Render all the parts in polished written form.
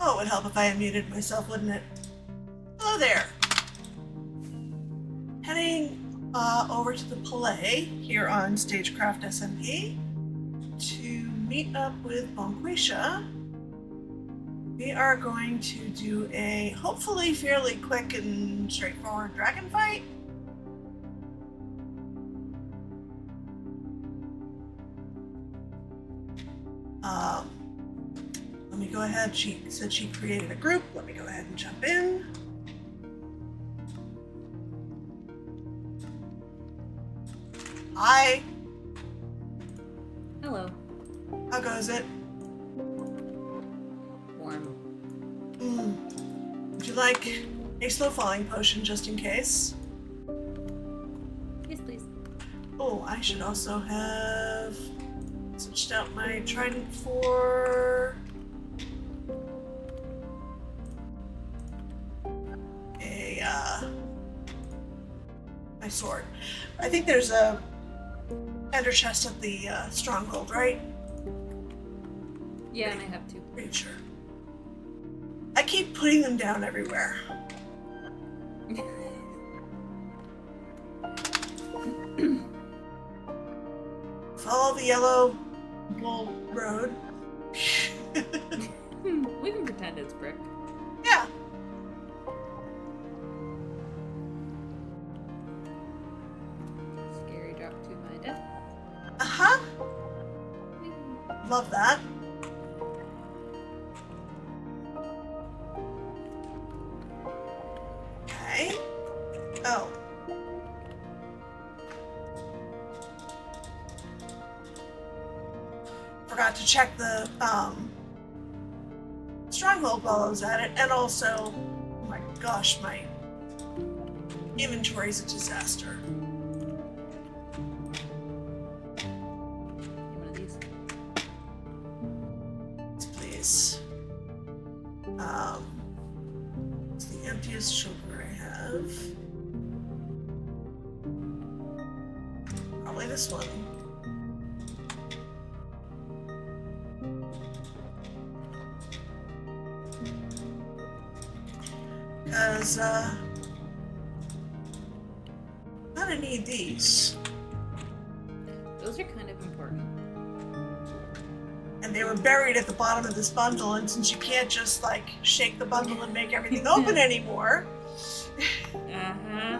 Oh, it would help if I unmuted myself, wouldn't it? Hello there. Heading over to the Palais here on StageCraft SMP to meet up with Bonquisha. We are going to do a hopefully fairly quick and straightforward dragon fight. Let me go ahead. She said she created a group. Let me go ahead and jump in. Hi. Hello. How goes it? Warm. Would you like a slow falling potion just in case? Yes, please. Oh, I should also have switched out my trident for my sword. I think there's a ender chest at the stronghold, right? Yeah, and I have two. Pretty sure. I keep putting them down everywhere. Follow the yellow bull road. We can pretend it's brick. Yeah. Scary drop to my death. Uh-huh. Love that. Okay. Oh. Forgot to check the stronghold while I was at it, and also, oh my gosh, my inventory is a disaster. One of these. Please. It's the emptiest sugar I have. Probably this one. Because, I'm gonna need these. Those are kind of important. And they were buried at the bottom of this bundle, and since you can't just, like, shake the bundle and make everything open anymore... Uh-huh. I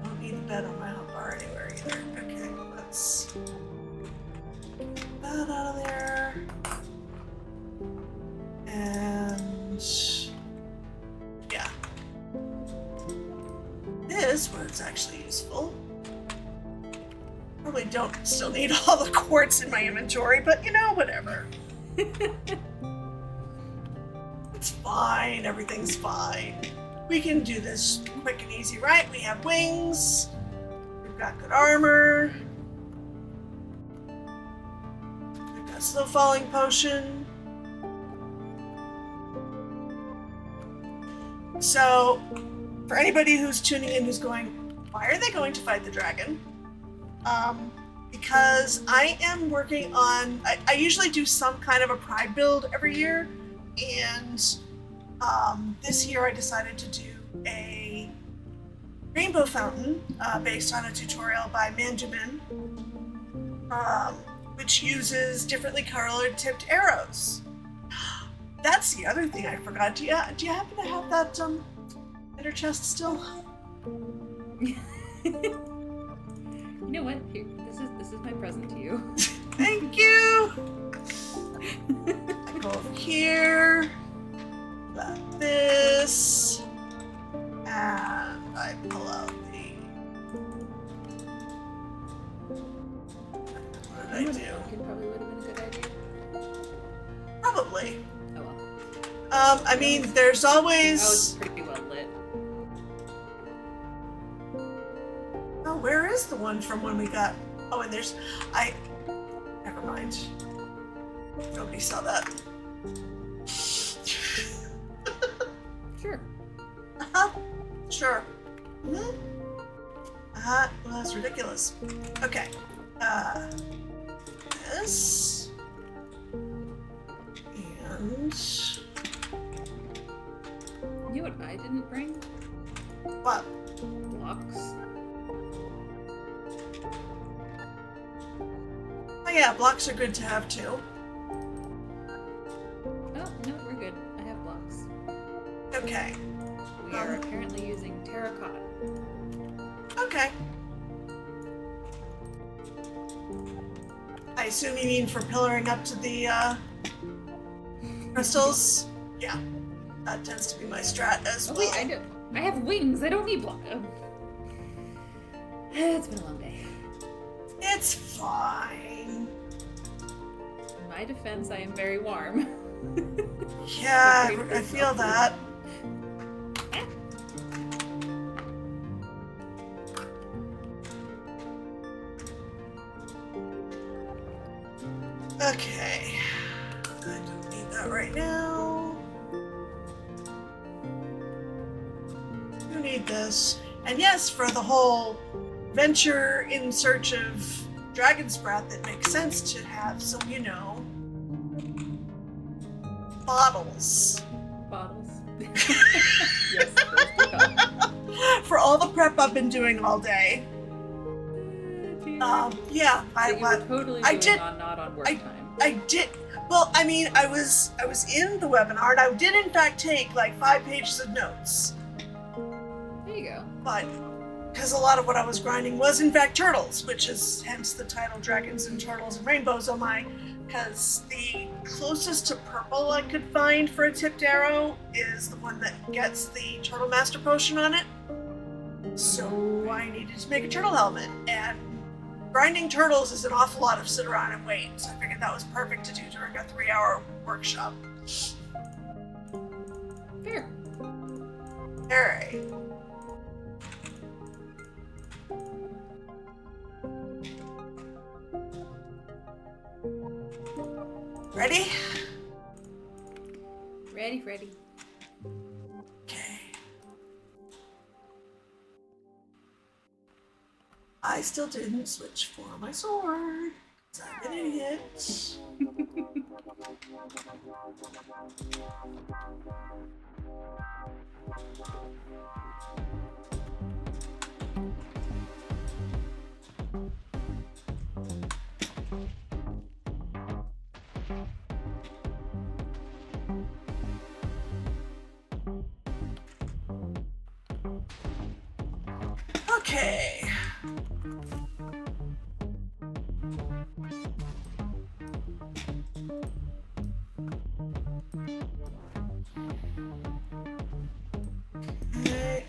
don't need the bed on my hotbar anywhere either. Okay, let's get that out of there. And... yeah. This, where it's actually useful. Probably don't still need all the quartz in my inventory, but you know, whatever. It's fine, everything's fine. We can do this quick and easy, right? We have wings, we've got good armor, we've got slow falling potion. So, for anybody who's tuning in who's going, why are they going to fight the dragon? Because I am working on, I usually do some kind of a pride build every year, and this year I decided to do a rainbow fountain based on a tutorial by Manjamin, which uses differently colored tipped arrows. That's the other thing I forgot. Do you happen to have that ender chest still? You know what? Here, this is my present to you. Thank you. I go over here, like this, and I pull out the. What did I do? Probably would have been a good idea. Probably. Oh well. I mean, there's always. Oh, it's pretty well lit. Oh, where is the one from when we got? Oh, and there's. Never mind. Nobody saw that. Sure. Sure. Well, that's ridiculous. Okay. This. And. You know what I didn't bring? What? Blocks. Oh yeah, blocks are good to have too. Oh, no, we're good. I have blocks. Okay. We are apparently using terracotta. Okay. I assume you mean for pillaring up to the crystals? Yeah. That tends to be my strat as well. Oh wait, I have wings. I don't need block. It's been a long day. It's fine. In my defense, I am very warm. Yeah, I feel that. Okay. I don't need that right now. You need this. And yes, for the whole venture in search of dragon's breath, it makes sense to have some, you know, bottles. Bottles. Yes, those do help. For all the prep I've been doing all day. Yeah, that you were totally doing not on work time. I did. Well, I mean, I was in the webinar, and I did in fact take like 5 pages of notes. There you go. But because a lot of what I was grinding was in fact turtles, which is hence the title Dragons and Turtles and Rainbows on my. Because the closest to purple I could find for a tipped arrow is the one that gets the Turtle Master Potion on it. So I needed to make a turtle helmet, and grinding turtles is an awful lot of sit around and wait, so I figured that was perfect to do during a 3-hour workshop. Fair. Alright. Ready? Ready. Okay. I still didn't switch for my sword, 'cause I'm an idiot. Okay. Okay.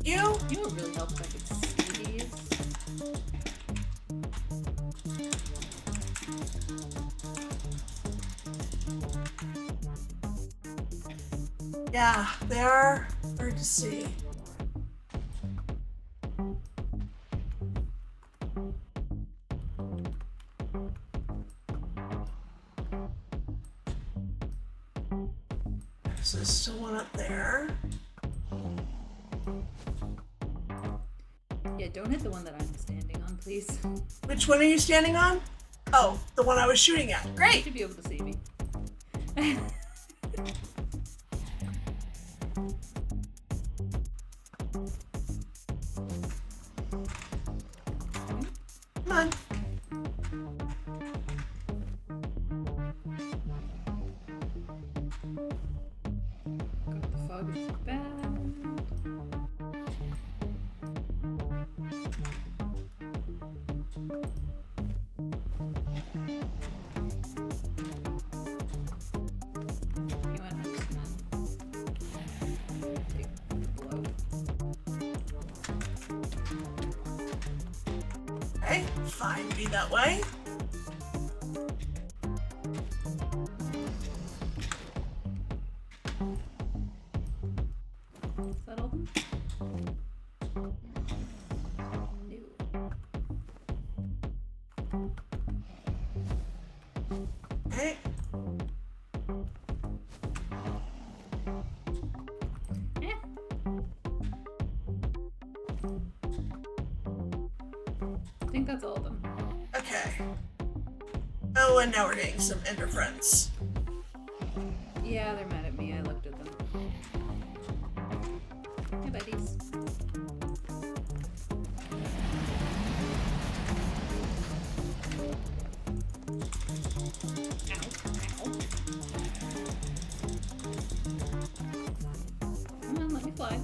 You? You know what really helps if I could see these? Yeah, they are hard to see. So there's still one up there. Yeah, don't hit the one that I'm standing on, please. Which one are you standing on? Oh, the one I was shooting at. You Great! should be able to see me. Come on. God, the fog is bad. You want to take the blow. Okay, fine, be that way. Settle them. Okay. Yeah. I think that's all of them. Okay. Oh, and now we're getting some ender friends. Yeah, they're mad at me. I looked at them. Hey, buddies. Ow. Come on, let me fly.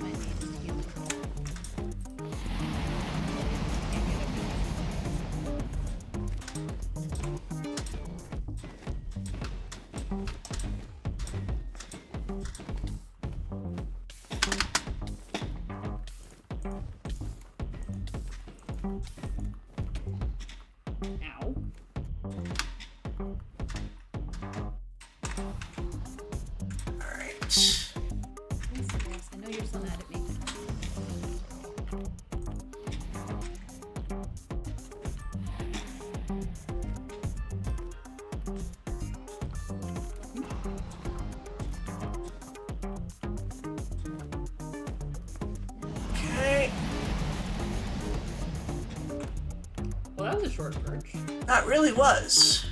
My name's healing. Ow. Alright. Yes, I know you're still mad at me. Okay. Well, that was a short perch. That really was.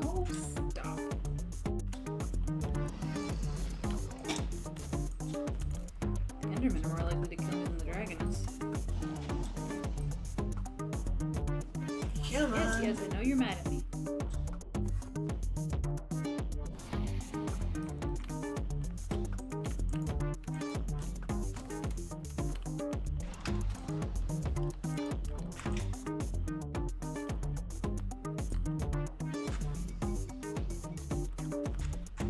Oh, stop. The Endermen are more likely to kill me than the dragon is. Come on. Yes, I know you're mad at me.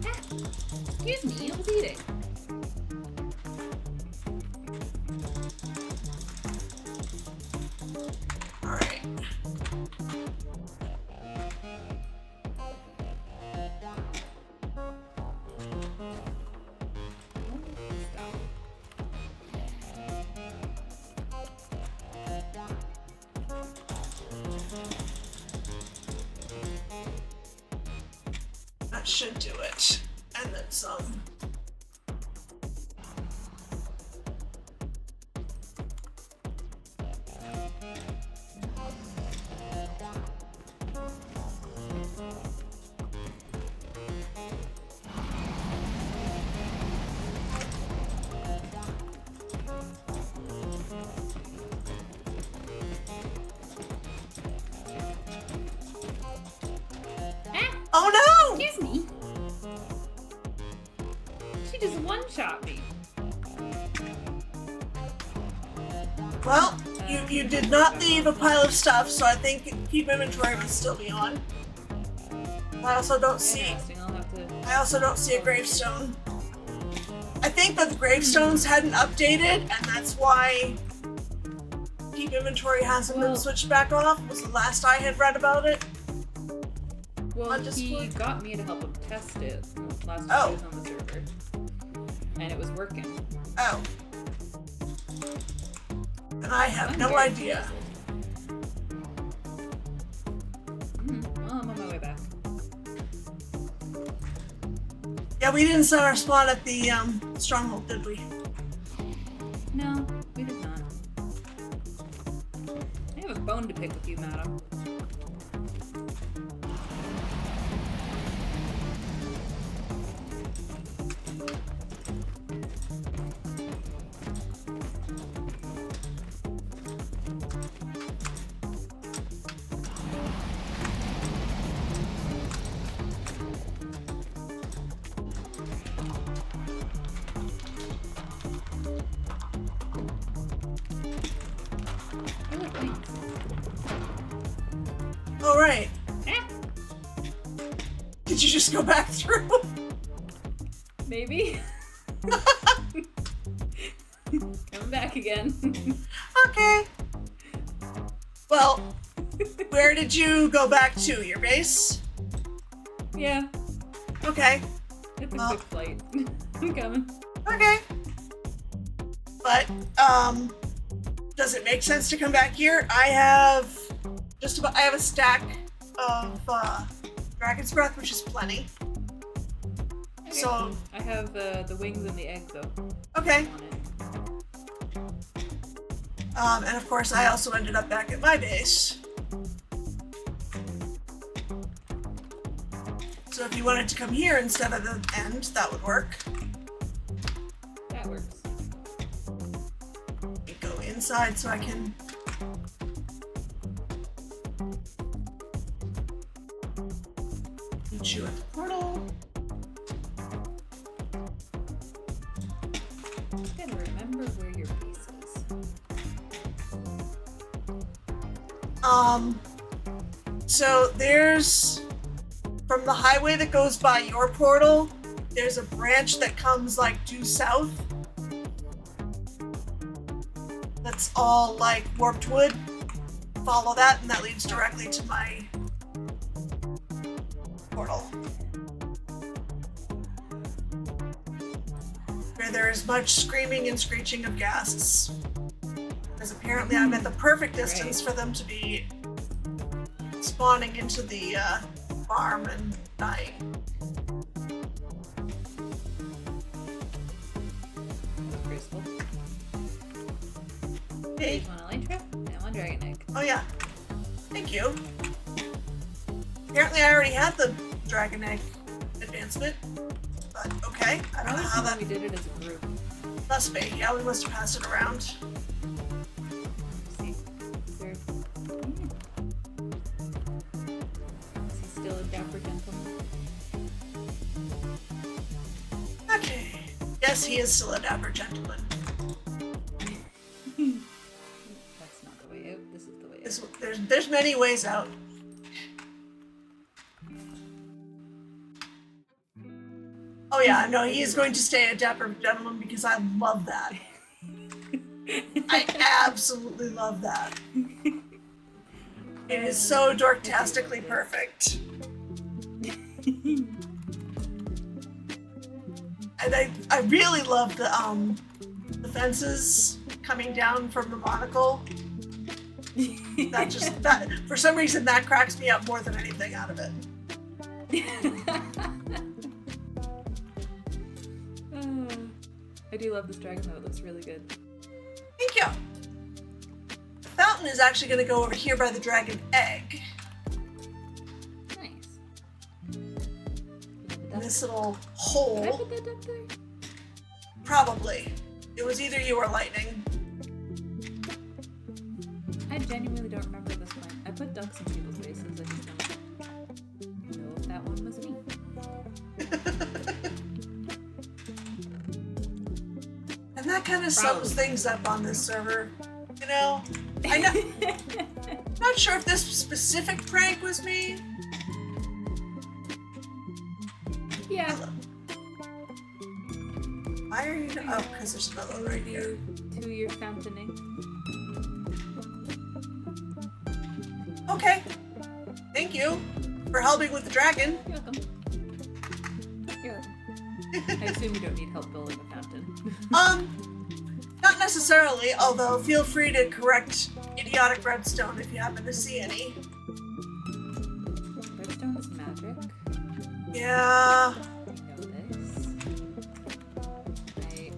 Ah, excuse me, I was eating. Alright. Stop. That should do it. And then some. Ah, Oh no! excuse me. She just one-shot me. Well, you did not leave a pile of stuff, so I think keep inventory would still be on. I also don't see. Interesting, I'll have to... I also don't see a gravestone. I think that the gravestones hadn't updated, and that's why keep inventory hasn't been Well- switched back off. Was the last I had read about it. Well, On he Discord? got me to help him test it last time Oh. he was on the server. And it was working. Oh. And I have I'm no very idea. Well, I'm on my way back. Yeah, we didn't set our spawn at the stronghold, did we? No, we did not. I have a bone to pick with you, madam. Oh, look, thanks. All right. Ah, Did you just go back through? maybe. Coming back again. Okay. Well, where did you go back to? Your base? Yeah, Okay. it's a Well- quick flight. I'm coming. Okay. But, does it make sense to come back here? I have a stack of, Dragon's Breath, which is plenty. Okay. So, I have the wings and the egg though. okay. On it. And of course, I also ended up back at my base. So if you wanted to come here instead of the end, that would work. That works. You go inside so I can... meet you at the portal. Gotta remember where your base is. So there's, from the highway that goes by your portal, there's a branch that comes like due south. That's all like warped wood. Follow that and that leads directly to my portal. Where there is much screaming and screeching of ghasts. Because apparently I'm at the perfect distance for them to be spawning into the farm and dying. That's graceful. Hey. One elytra and one dragon egg. Oh yeah. Thank you. Apparently I already had the dragon egg advancement. But okay. I don't know how that we did it as a group. must be. Yeah, we must have passed it around. Let's see. Is there... Is he still a dapper gentleman? Okay. Yes, he is still a dapper gentleman. That's not the way out. This is the way out. There's many ways out. Oh yeah, no, he is going to stay a dapper gentleman because I love that. I absolutely love that. It is so dorktastically perfect. And I really love the fences coming down from the monocle. That for some reason that cracks me up more than anything out of it. I do love this dragon though, it looks really good. Thank you. The fountain is actually going to go over here by the dragon egg. Nice. In this little Did I hole. put that up there? Probably. It was either you or lightning. I genuinely don't remember this one. I put ducks in people's faces, I just don't know if that one was me. And that kind of sums things up on this server. You know? I know. Not sure if this specific prank was me. Yeah. Why are you? Oh, because there's another one right here. To your fountaining. Okay. Thank you for helping with the dragon. You're welcome. You're welcome. I assume you don't need help building a fountain. Not necessarily, although feel free to correct idiotic redstone if you happen to see any. Redstone is magic. Yeah. I know this. I'm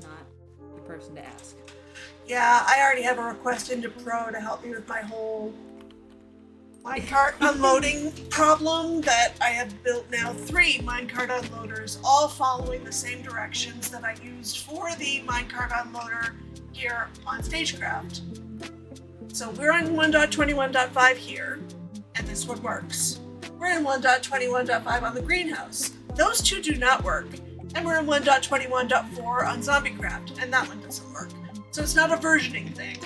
not the person to ask. Yeah, I already have a request into Pro to help me with my whole minecart unloading problem that I have built now 3 minecart unloaders, all following the same directions that I used for the minecart unloader here on StageCraft. So we're on 1.21.5 here, and this one works. We're in 1.21.5 on the greenhouse. Those two do not work. And we're in 1.21.4 on ZombieCraft, and that one doesn't work. So it's not a versioning thing,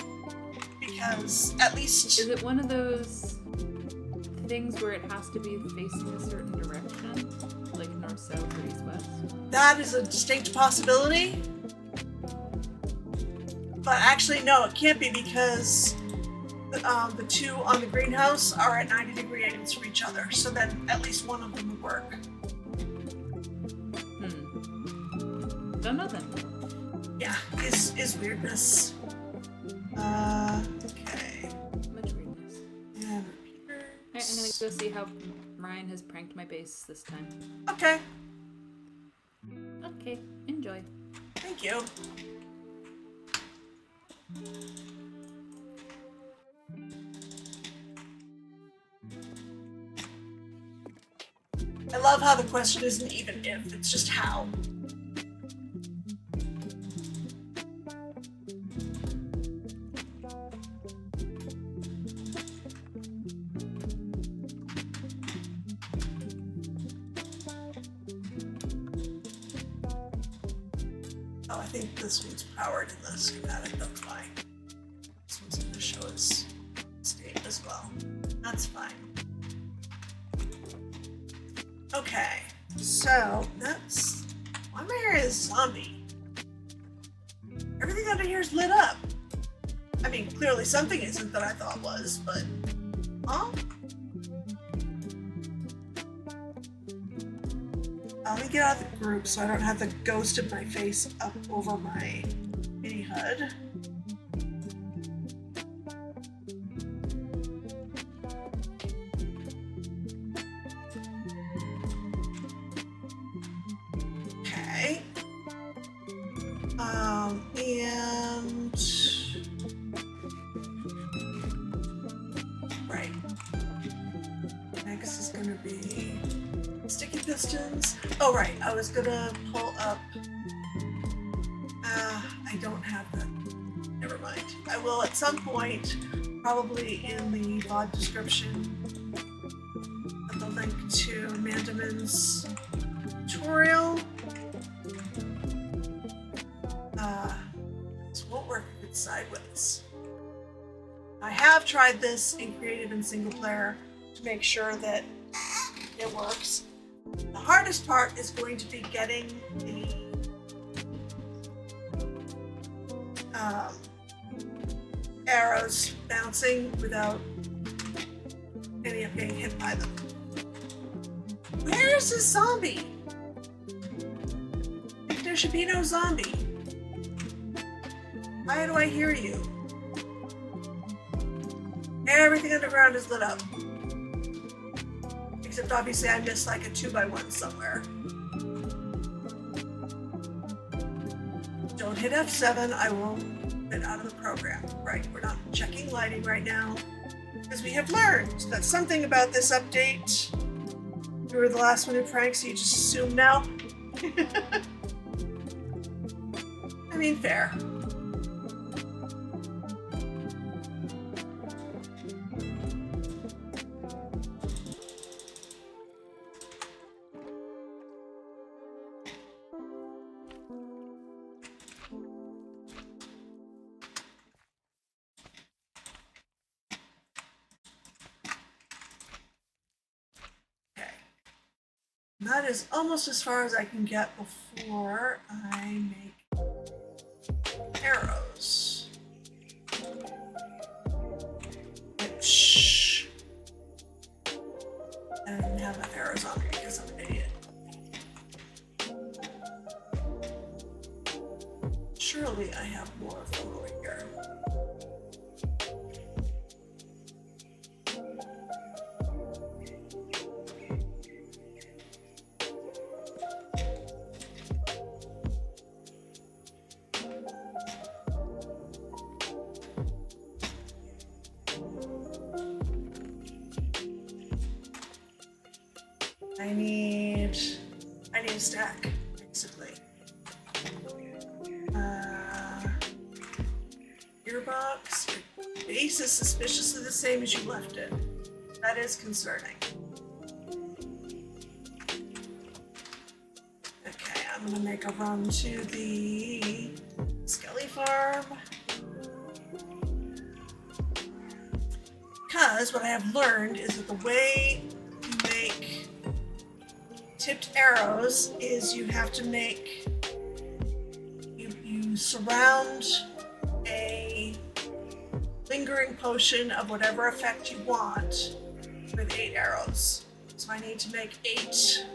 because at least... Is it one of those things where it has to be facing a certain direction? Like north, south, or east, west? That is a distinct possibility. But actually, no, it can't be because the two on the greenhouse are at 90-degree angles from each other, so then at least one of them would work. Don't know then. Yeah, is weirdness. Okay. Much weirdness. And Alright, I'm gonna go see how Ryan has pranked my base this time. okay, Okay, enjoy. thank you. I love how the question isn't even if, it's just how. Oh, I think this one's powered in the schematic, that's why. This one's going to show us state as well. That's fine. Okay, so that's... Why my hair is zombie? Everything under here is lit up. I mean, clearly something isn't that I thought was, but... Huh? Let me get out of the group so I don't have the ghost of my face up over my mini HUD. Okay. And... Right. Next is gonna be sticky pistons. Oh right, I was gonna pull up... I don't have that. Never mind. I will at some point, probably in the VOD description, put the link to Mandamin's tutorial. This won't work if it's sideways. I have tried this in creative and single player to make sure that it works. The hardest part is going to be getting the arrows bouncing without any of getting hit by them. Where is this zombie? There should be no zombie. Why do I hear you? Everything underground is lit up. Except obviously I missed like a 2x1 somewhere. Don't hit F7, I will get out of the program. Right, we're not checking lighting right now. Because we have learned that something about this update. You were the last one who pranked, so you just assume now. I mean, fair. That is almost as far as I can get before I make arrows. Which I don't even have enough arrows on me because I'm an idiot. Surely I have more of them over here. I need a stack, basically. Gearbox, your base is suspiciously the same as you left it. That is concerning. Okay, I'm gonna make a run to the Skelly farm. Because what I have learned is that the way you make tipped arrows is you have to make, you surround lingering potion of whatever effect you want with 8 arrows. So I need to make 8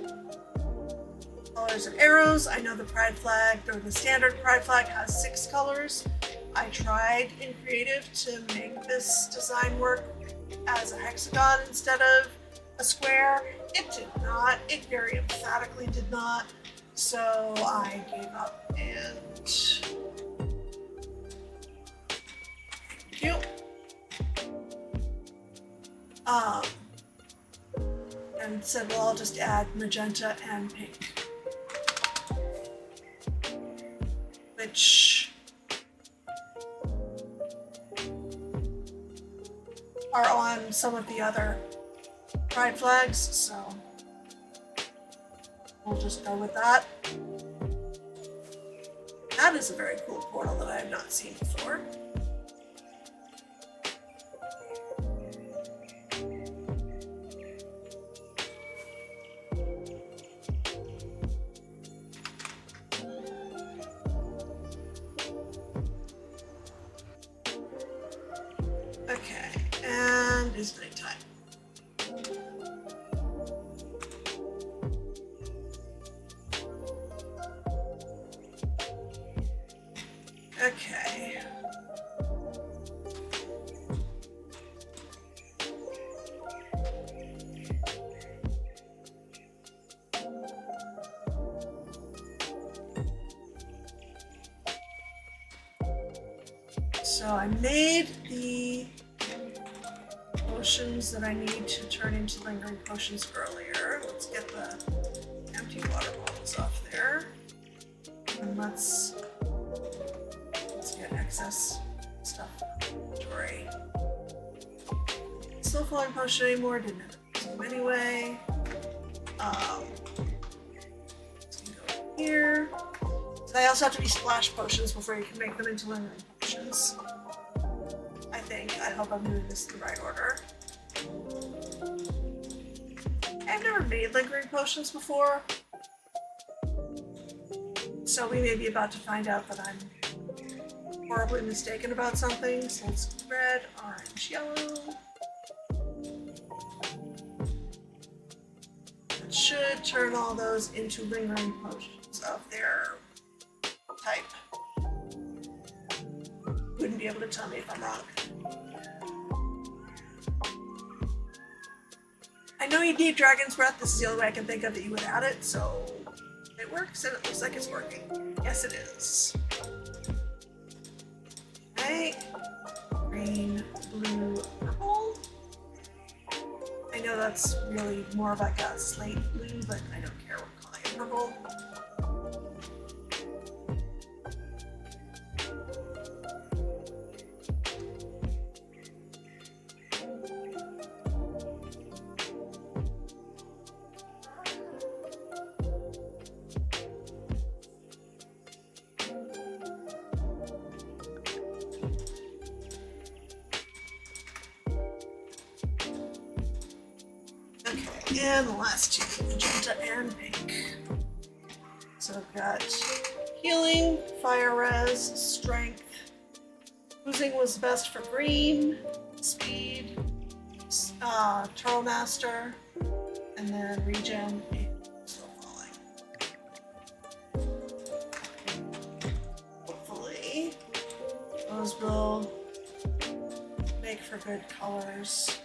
colors of arrows. I know the pride flag, or the standard pride flag, has 6 colors. I tried in creative to make this design work as a hexagon instead of a square. It did not. It very emphatically did not. So I gave up and thank you. And said, well, I'll just add magenta and pink, which are on some of the other pride flags, so we'll just go with that. That is a very cool portal that I have not seen before. Okay, and it's nighttime. Okay. So I made the potions that I need to turn into lingering potions earlier. Let's get the empty water bottles off there. And let's get excess stuff in the inventory. Slow falling potion anymore, didn't have to use them anyway. Let's go here. So they also have to be splash potions before you can make them into lingering potions. I think. I hope I'm doing this in the right order. I've never made lingering potions before, so we may be about to find out that I'm horribly mistaken about something. So it's red, orange, yellow. It should turn all those into lingering potions of their type. Wouldn't be able to tell me if I'm wrong. I know you need Dragon's Breath. This is the only way I can think of that you would add it, so it works and it looks like it's working. Yes, it is. Okay. Green, blue, purple. I know that's really more of like a slate blue, but I don't care. We're calling it purple. And the last two, magenta and pink. So I've got healing, fire res, strength. Oozing was best for green, speed, Turtle Master, and then regen and slow falling. Hopefully, those will make for good colors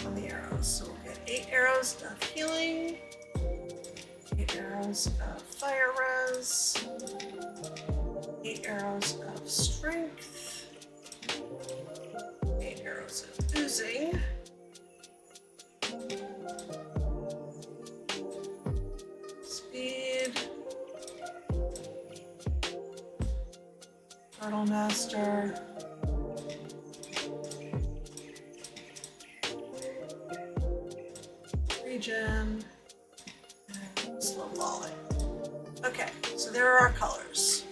on the arrows. So we'll get 8 arrows of healing, 8 arrows of fire res, 8 arrows of strength, 8 arrows of oozing, speed, Turtle Master, regen, and slow falling. Okay, so there are our colors.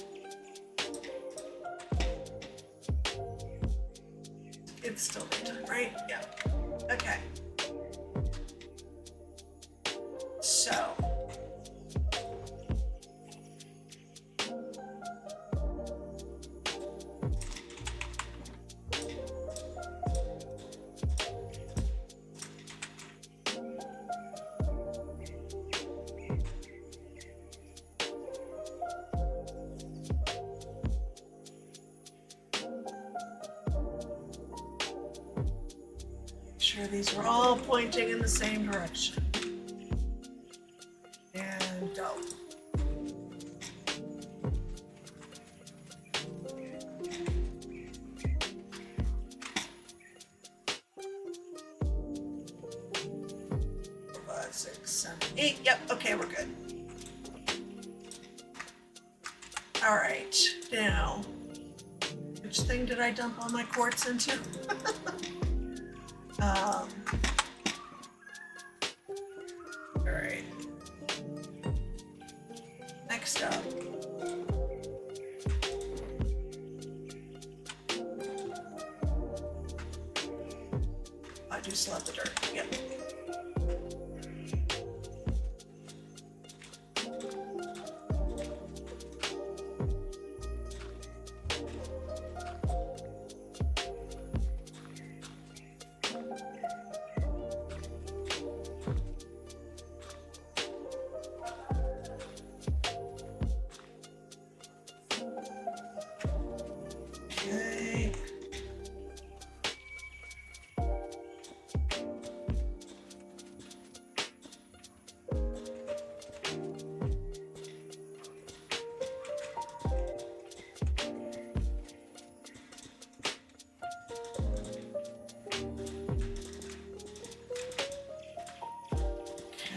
It's still daytime, right? Yeah. Okay. So sure these are all pointing in the same direction. And go. Four, 5, 6, 7, 8. Yep, okay, we're good. All right, now, which thing did I dump all my quartz into? All right. Next up. I do still have the dirt. Yep. Okay.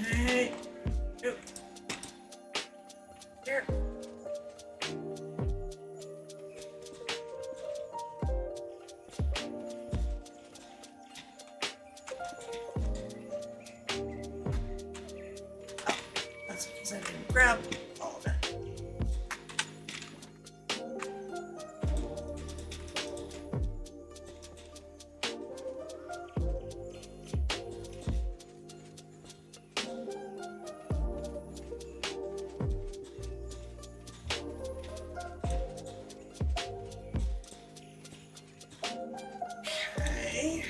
Okay. Oop. Here. That's because I didn't grab all of it. Okay.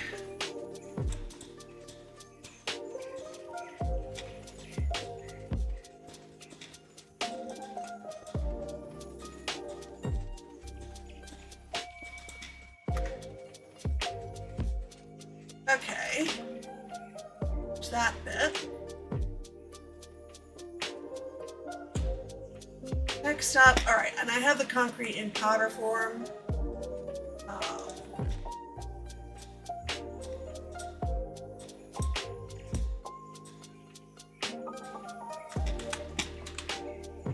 Okay. There's that bit. Next up, all right, and I have the concrete in powder form.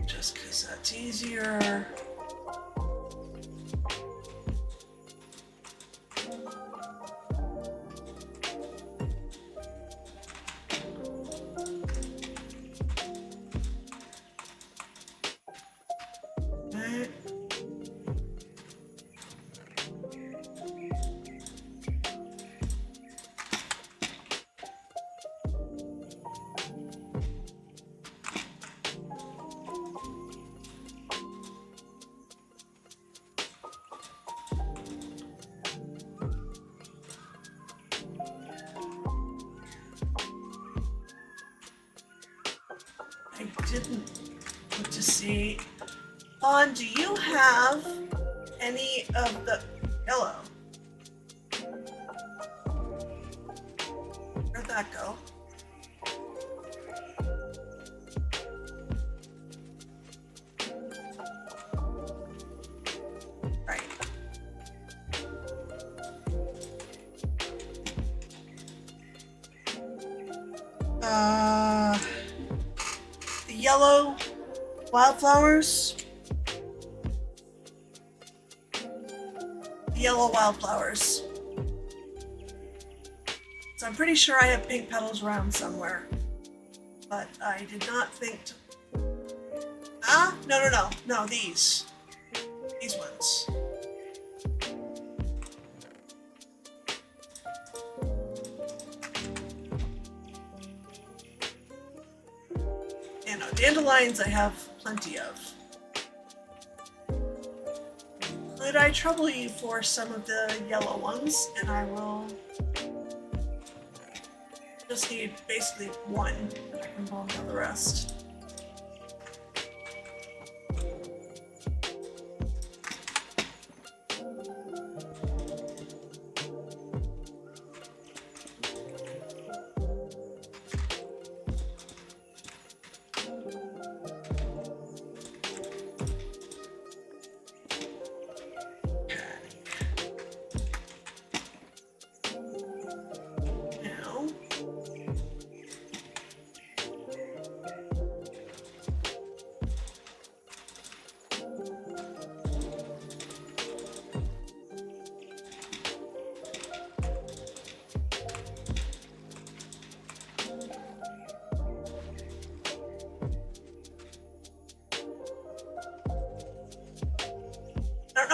Just because that's easier. Okay. I didn't look to see. Vaughn, do you have any of the yellow? Where'd that go? Right. The yellow wildflowers. The yellow wildflowers. So I'm pretty sure I have pink petals around somewhere, but I did not think to... No, these ones. And no, dandelions I have plenty of. Could I trouble you for some of the yellow ones? And I will just need basically one, and I can bomb down the rest.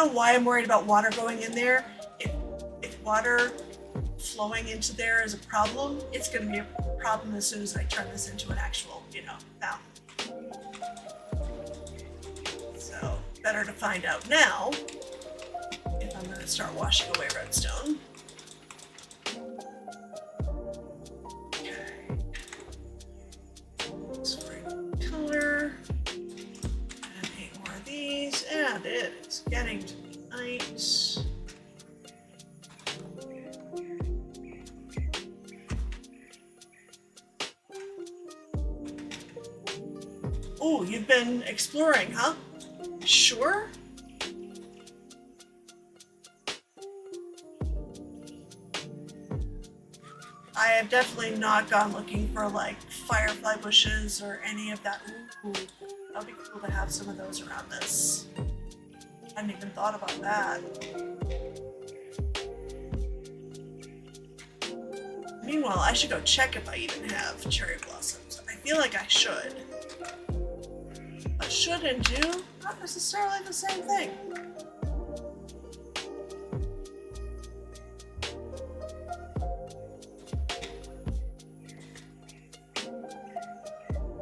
know why I'm worried about water going in there. If water flowing into there is a problem, it's going to be a problem as soon as I turn this into an actual, fountain. So, better to find out now if I'm going to start washing away redstone. Okay. Spray color. And 8 more of these, and it is getting to be night. Oh, you've been exploring, huh? Sure. I have definitely not gone looking for like firefly bushes or any of that. Ooh, that'd be cool to have some of those around this. I hadn't even thought about that. Meanwhile, I should go check if I even have cherry blossoms. I feel like I should. But should and do, not necessarily the same thing.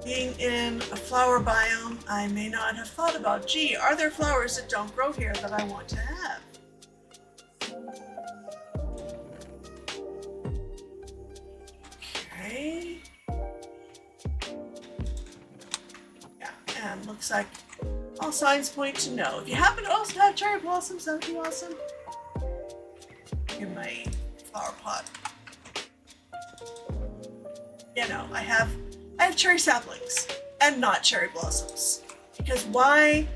Being in a flower biome, I may not have thought about, gee, are there flowers that don't grow here that I want to have? Okay. Yeah, and looks like all signs point to no. If you happen to also have cherry blossoms, that would be awesome. In my flower pot. Yeah, no, I have cherry saplings and not cherry blossoms. Because why?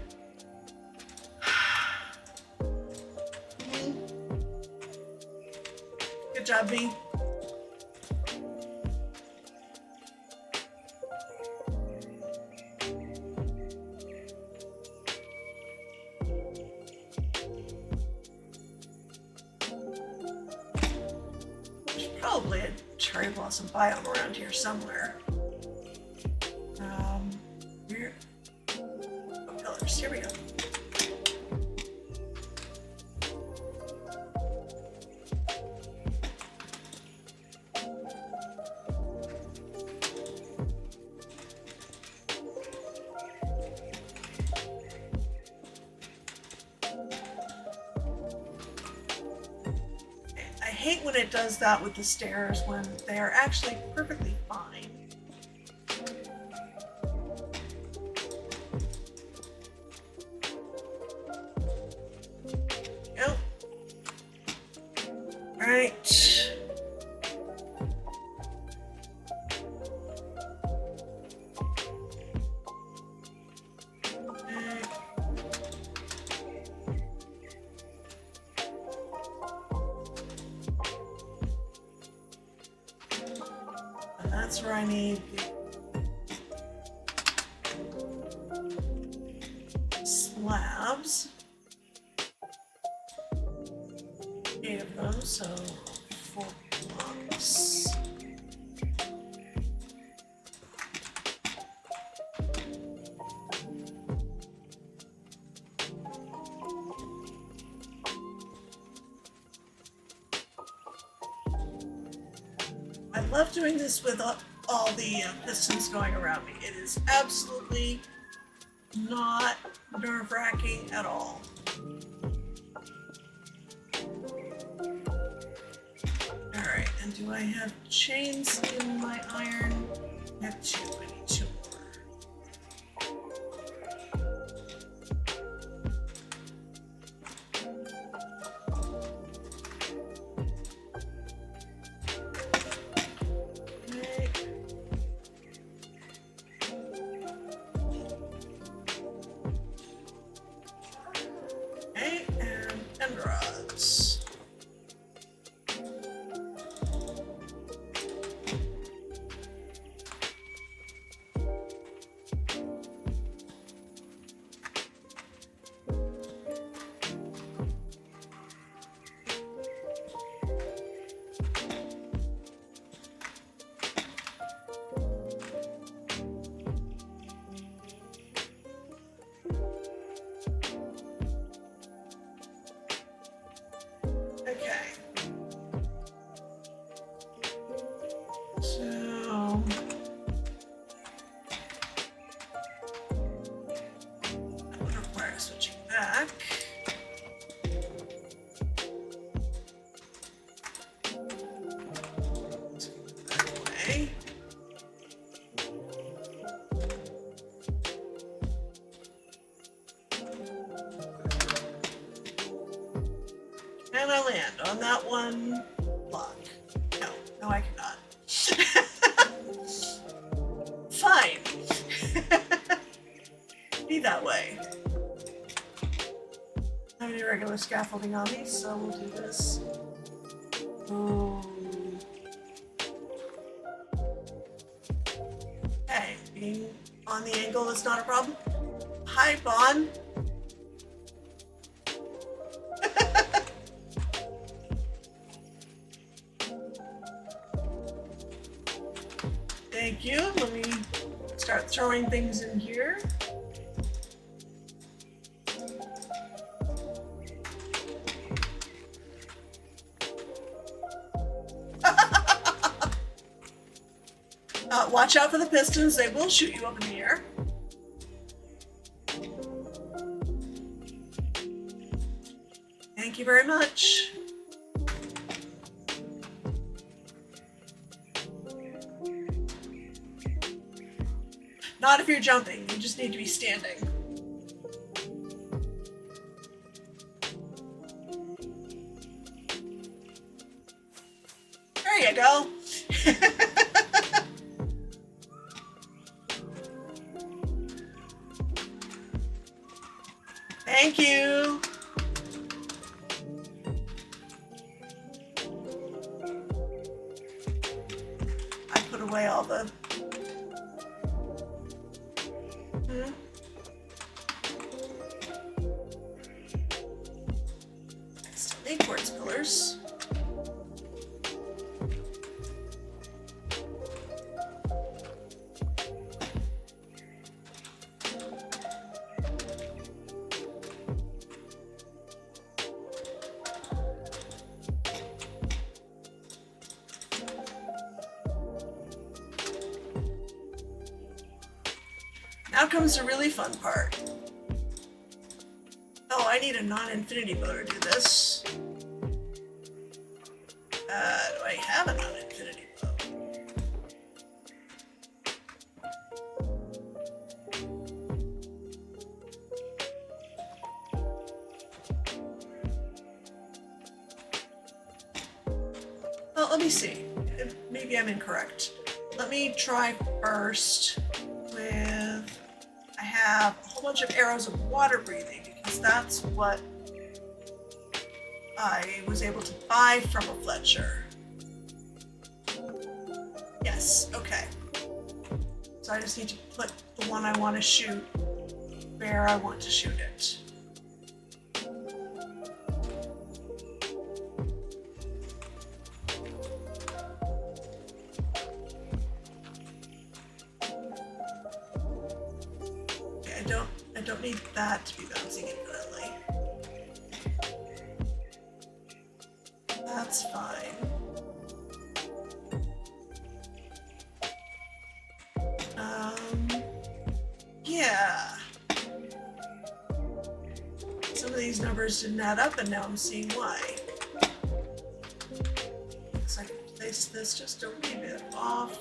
Good job, me. There's probably a cherry blossom biome around here somewhere. Where? Oh, pillars. Here we go. I hate when it does that with the stairs when they are actually perfectly fine. Yep. Right. And that's where I need the slabs. 8 of them, so 4 blocks. I love doing this with all the pistons going around me. It is absolutely not nerve-wracking at all. Alright, and do I have chains in my iron? I have 2. I need 2 more. Okay. Okay, and end rods. back. That way. Can I land on that one block? No, no I cannot. Fine. Be that way. I don't have any regular scaffolding on me, so we'll do this. Oh. Okay, being on the angle is not a problem. Hi, Bon. Thank you. Let me start throwing things in here. Watch out for the pistons. They will shoot you up in the air. Thank you very much. Not if you're jumping, you just need to be standing. There you go. Thank you. I put away all the I still need quartz pillars. Now comes the really fun part. Oh, I need a non-infinity bow to do this. Do I have a non-infinity bow? Well, let me see. Maybe I'm incorrect. Let me try first with... I have a whole bunch of arrows of water breathing because that's what I was able to buy from a Fletcher. Yes, okay. So I just need to put the one I want to shoot where I want to shoot it. I don't need that to be bouncing infinitely. That's fine. Yeah. Some of these numbers didn't add up and now I'm seeing why. Looks like I can place this just a wee bit off.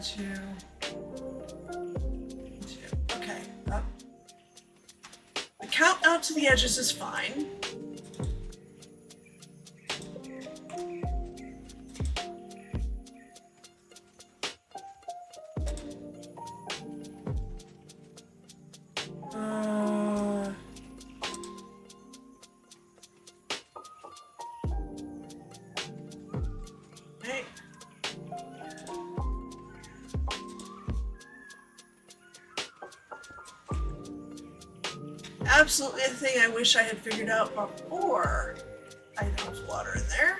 Two. Okay. The count out to the edges is fine. Absolutely the thing I wish I had figured out before I dumped water in there.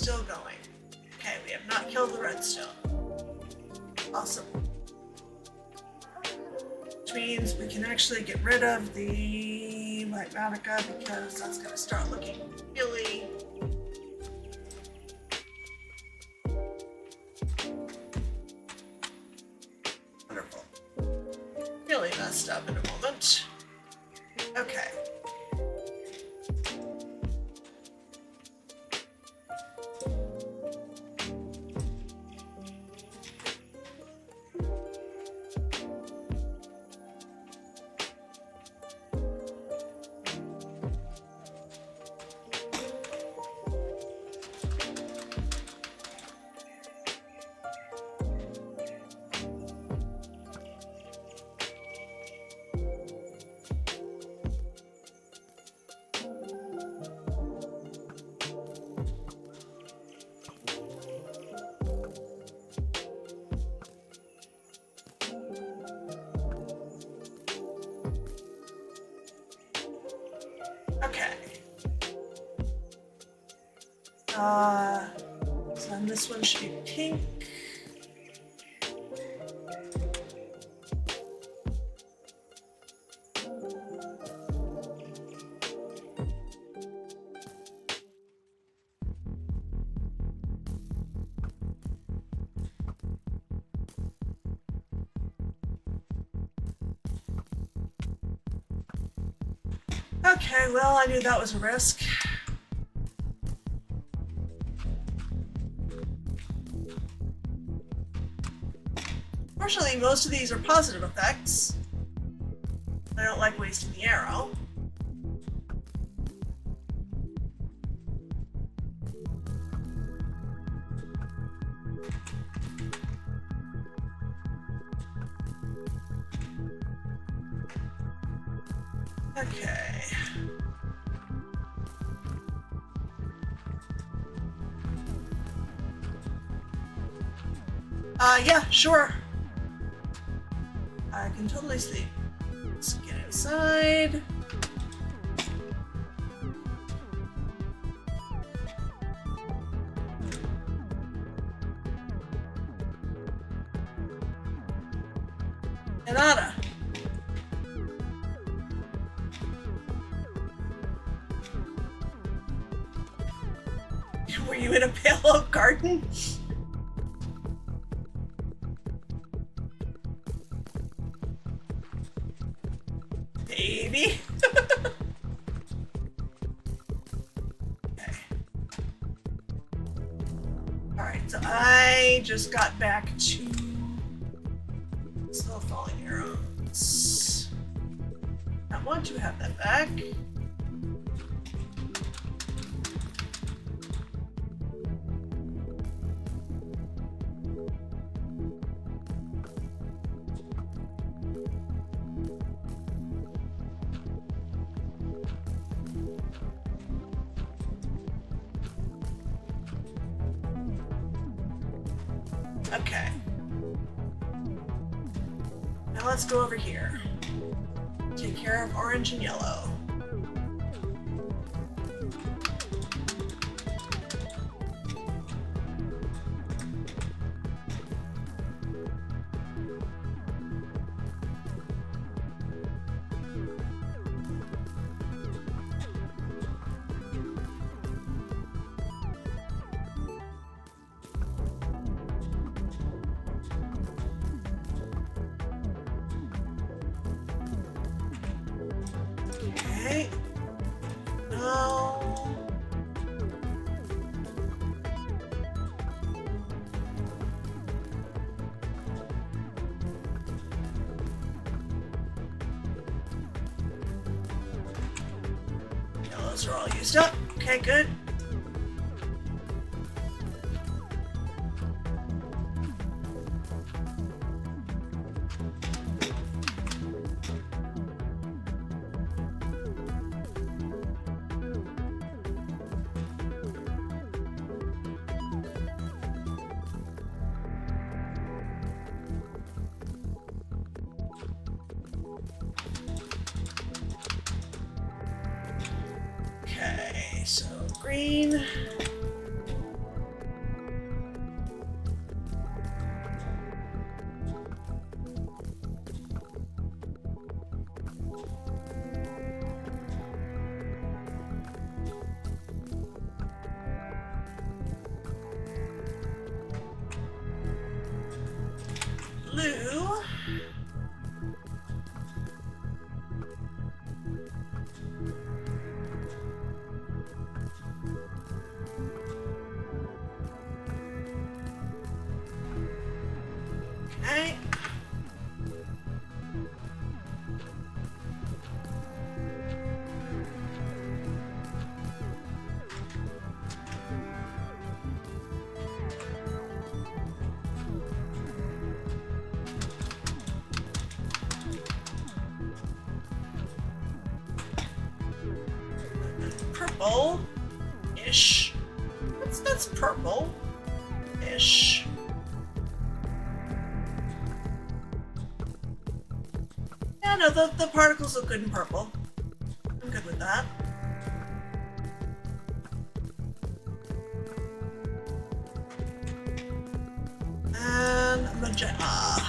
still going. Okay, we have not killed the redstone. Awesome. Which means we can actually get rid of the Magmatica because that's going to start looking really wonderful. Really messed up in a moment. Okay. Okay. So then this one should be pink. Okay, well, I knew that was a risk. Fortunately, most of these are positive effects. I don't like wasting the arrow. Okay. Yeah, sure. I can totally sleep. Let's get inside. Nada. Were you in a pale oak garden? Maybe. Okay. Alright, so I just got back to slow falling arrows. I want to have that back. Okay. Now let's go over here. Take care of orange and yellow. Okay. Now. Yellows are all used up. Okay, good. Okay, so green. blue. Okay. Purple-ish. That's purple-ish. Yeah, no, the particles look good in purple. I'm good with that. And magenta.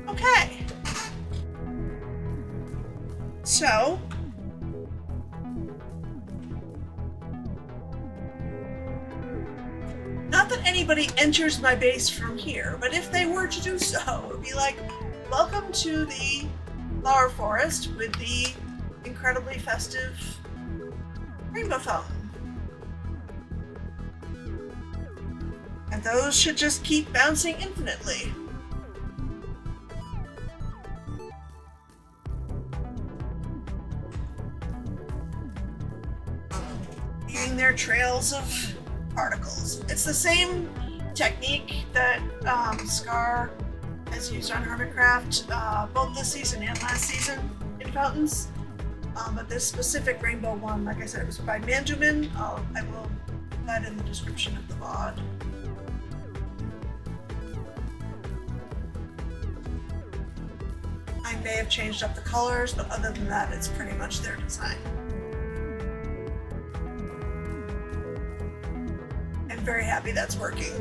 Okay. So, not that anybody enters my base from here, but if they were to do so, it would be like, welcome to the flower forest with the incredibly festive rainbow fountain. And those should just keep bouncing infinitely. Leaving their trails of particles. It's the same technique that Scar has used on Hermitcraft, both this season and last season in fountains. But this specific rainbow one, like I said, it was by Mandumin. I will put that in the description of the VOD. I may have changed up the colors, but other than that, it's pretty much their design. I'm very happy that's working.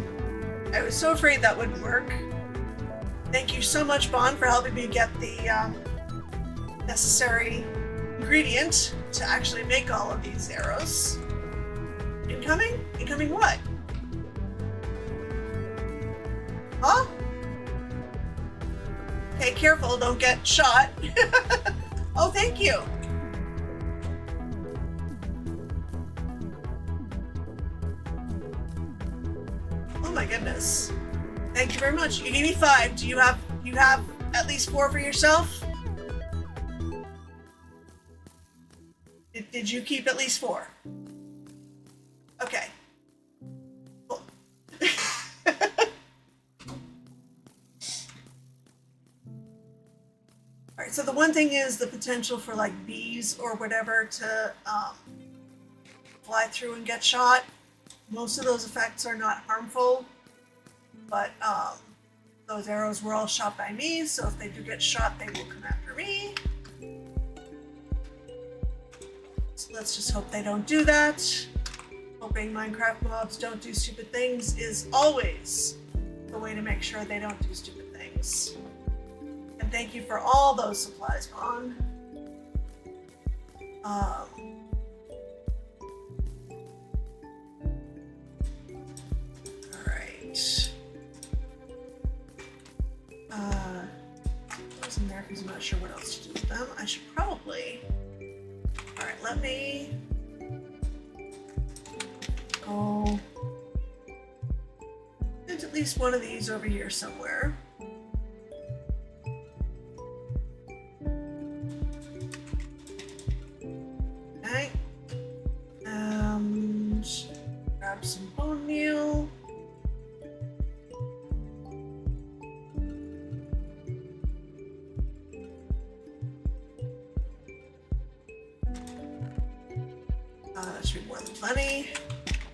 I was so afraid that wouldn't work. Thank you so much, Bond, for helping me get the necessary ingredient to actually make all of these arrows. Incoming? Incoming what? Huh? Okay, careful, don't get shot. Oh, thank you. Oh my goodness. Thank you very much. You gave me 5. Do you have at least 4 for yourself? Did you keep at least 4? Okay. Cool. Alright, so the one thing is the potential for like bees or whatever to fly through and get shot. Most of those effects are not harmful, but those arrows were all shot by me, so if they do get shot, they will come after me. So let's just hope they don't do that. Hoping Minecraft mobs don't do stupid things is always the way to make sure they don't do stupid things. And thank you for all those supplies, Bond. Alright. Those in there because I'm not sure what else to do with them. I should probably... Alright, let me go... There's at least one of these over here somewhere. Okay. And grab some bone meal. That should be more than plenty.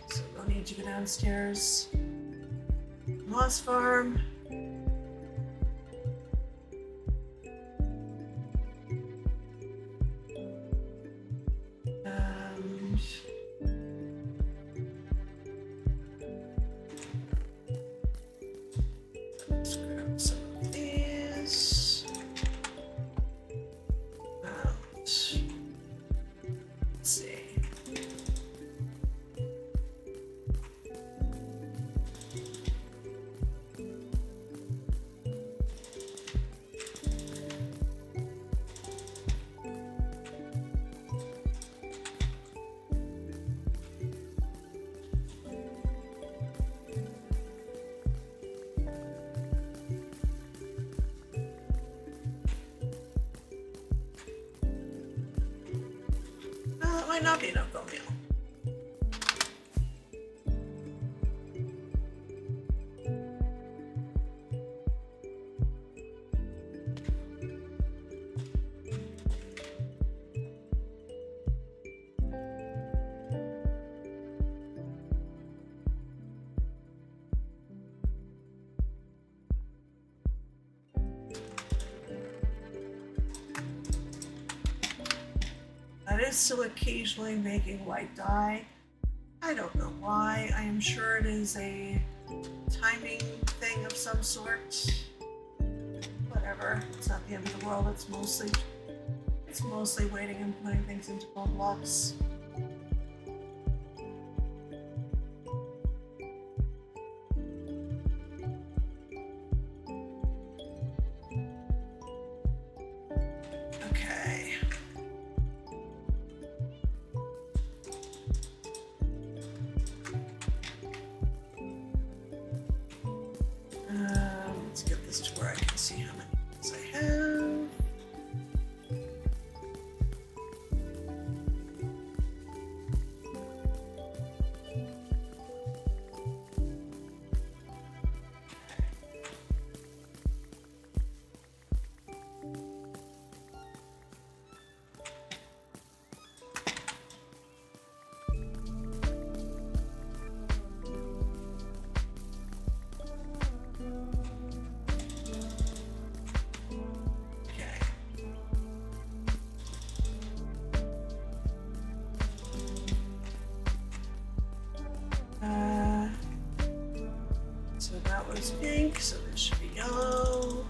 So no need to go downstairs. Moss farm. might not be enough bone meal. That is still occasionally making white dye. I don't know why. I am sure it is a timing thing of some sort. Whatever. It's not the end of the world. It's mostly waiting and putting things into bone blocks. So that was pink, so this should be yellow.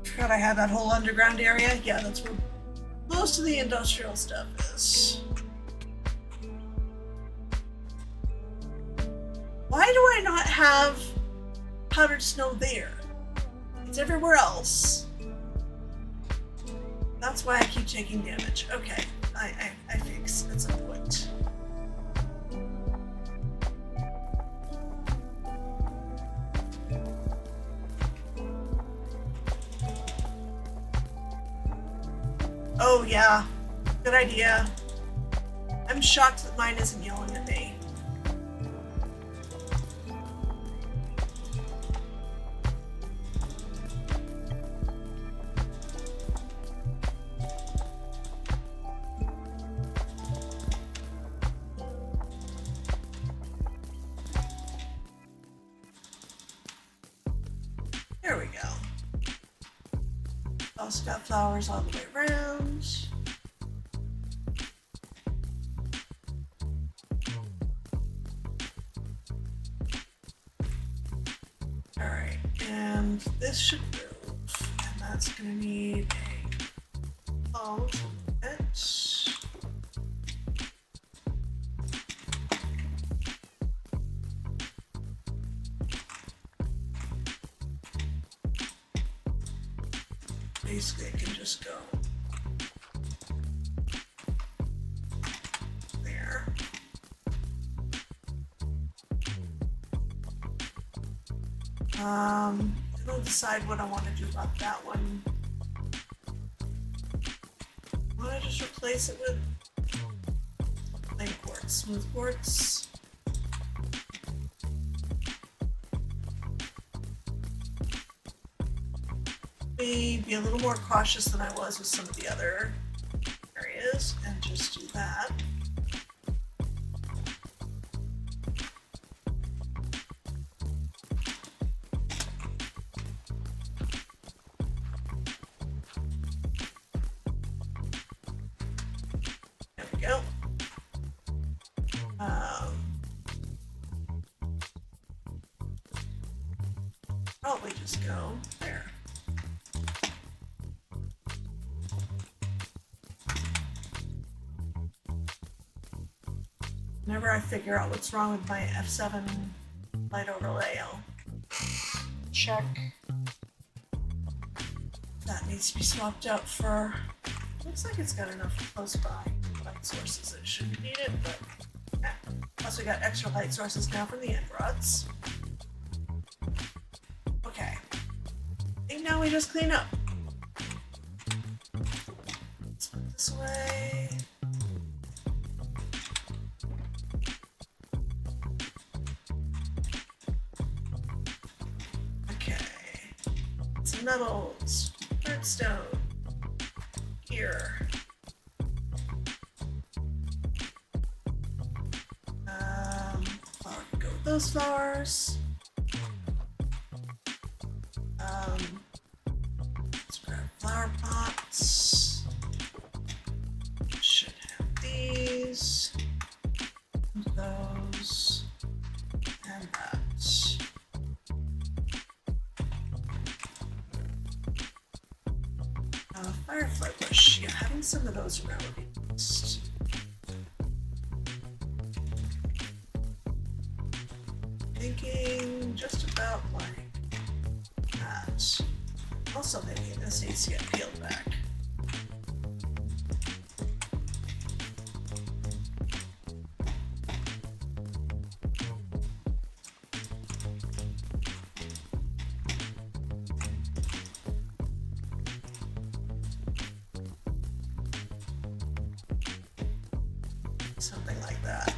Forgot I had that whole underground area. Yeah, that's where most of the industrial stuff is. Why do I not have powdered snow there? It's everywhere else. That's why I keep taking damage. Okay, I fix at some point. Oh yeah, good idea. I'm shocked that mine isn't yelling at me. There we go. Also got flowers all the way around. Alright, and this should move. And that's gonna need a phone to it. Basically, I can just go there. I don't decide what I want to do about that one. Want to just replace it with plain quartz, smooth quartz. Be a little more cautious than I was with some of the other areas and just do that. There we go. probably just go there. Whenever I figure out what's wrong with my F7 light overlay, I'll check. That needs to be swapped out for, looks like it's got enough close by light sources that it shouldn't need it, but yeah. Plus we got extra light sources now from the end rods. Okay, I think now we just clean up. Let's put this away. Okay, some metals, redstone, here. Flour can go with those flowers. Let's grab flower pots. Should have these, those, and that. Firefly bush. Yeah, having some of those around would be nice. Thinking just about like that. Also thinking this needs to get peeled back. Something like that.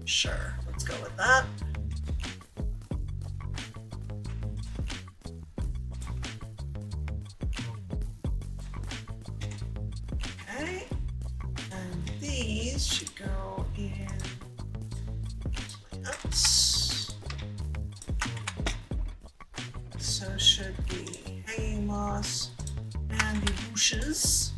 Sure, let's go with that. Okay, and these should go in nuts. So should be hanging moss and the bushes.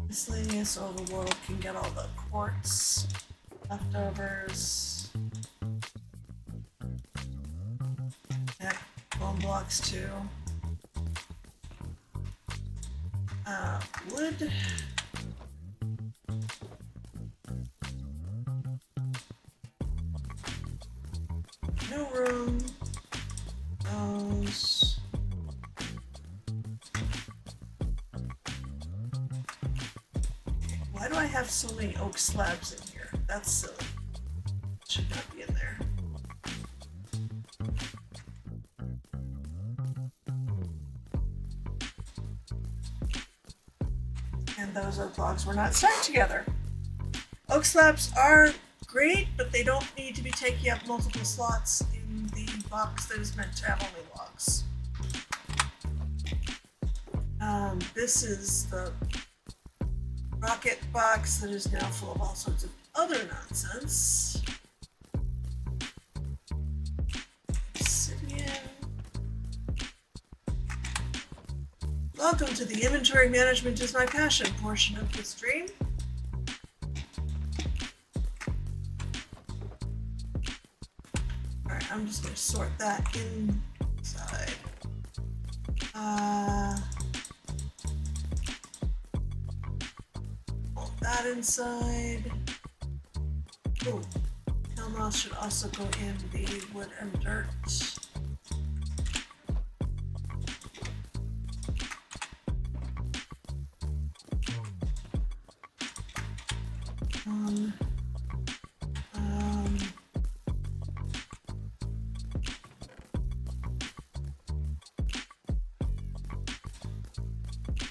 Miscellaneous overworld can get all the quartz leftovers. Yeah, bone blocks too. Wood. No room. Those. Why do I have so many oak slabs in here? That's silly. Should not be in there. And those oak logs were not stacked together. Oak slabs are great, but they don't need to be taking up multiple slots in the box that is meant to have only logs. This is the rocket box that is now full of all sorts of other nonsense. Obsidian. Welcome to the inventory management is my passion portion of the stream. Alright, I'm just going to sort that inside. That inside. Oh, Hellmoth should also go in the wood and dirt.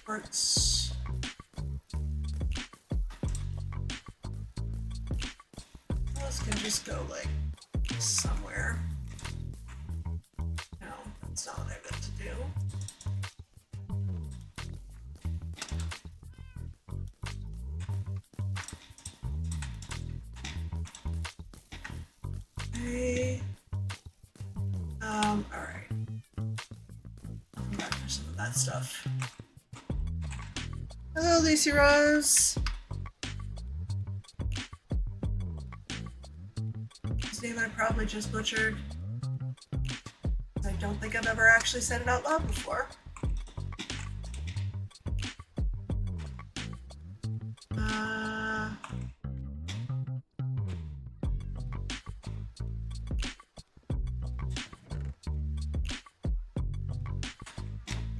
Birds. Those can just go like somewhere. No, that's not what I meant to do. Okay. Alright. Come back for some of that stuff. Hello, Lucy Rose. His name I probably just butchered. I don't think I've ever actually said it out loud before.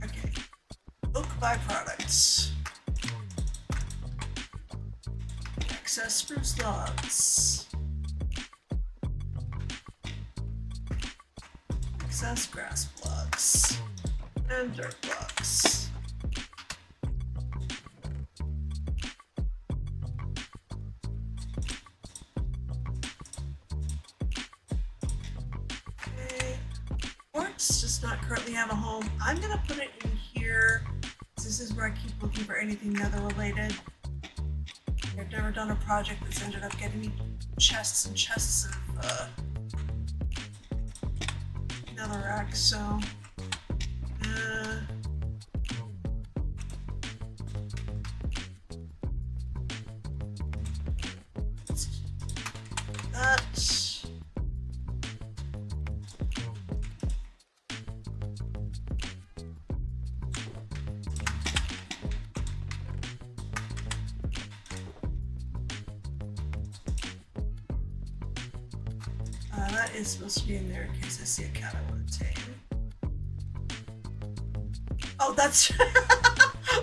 Okay. Oak byproducts. Excess spruce logs. Excess grass blocks. And dirt blocks. Okay. Quartz does not currently have a home. I'm gonna put it in here. This is where I keep looking for anything nether related. I've never done a project that's ended up getting me chests and chests of netherrack, so let's do that. That is supposed to be in there in case I see a cat I want to tame. Oh, that's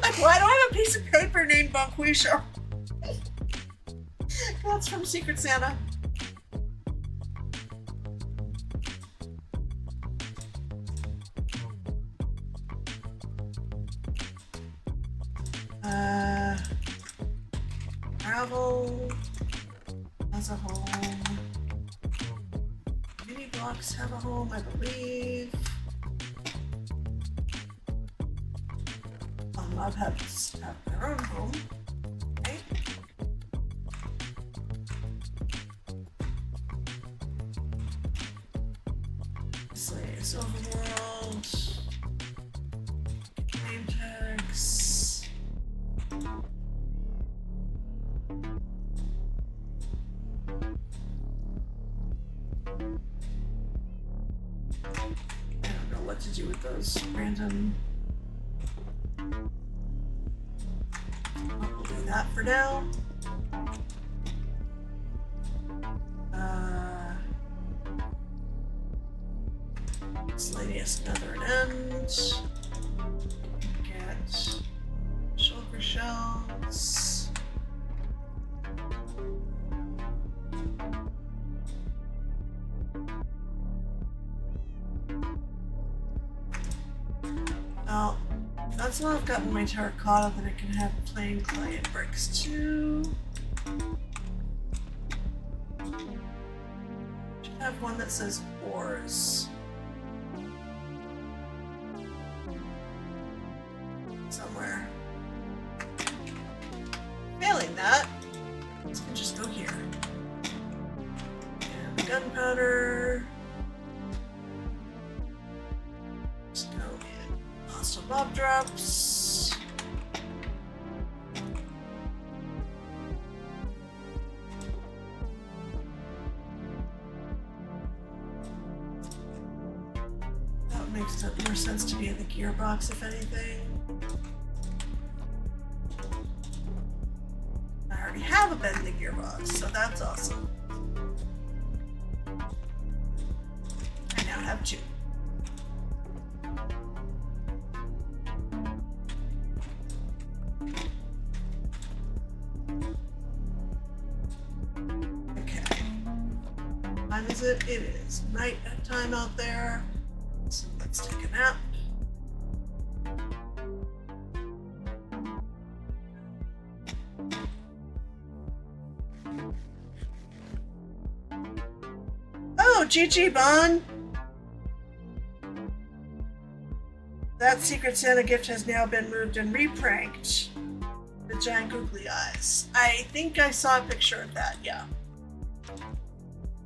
like, why do I have a piece of paper named Bonquisha? That's from Secret Santa. Gravel has a home. Blocks have a home, I believe. Mobs have their own home, right? Slaves overworld. Name tags. To do with those random. We'll do that for now. Sladius Nether End. Get shulker shells. Well, that's why I've gotten my terracotta, that I can have plain clay and bricks too. Should have one that says ores. Somewhere. Failing that, this can just go here. And the gunpowder. Just go in. Hostile mob drops. That makes more sense to be in the gearbox, if anything. I already have a bed in the gearbox, so that's awesome. I now have two. Is it? It is night time out there, so let's take a nap. Oh, GG, Bon! That Secret Santa gift has now been moved and repranked. The giant googly eyes. I think I saw a picture of that, yeah.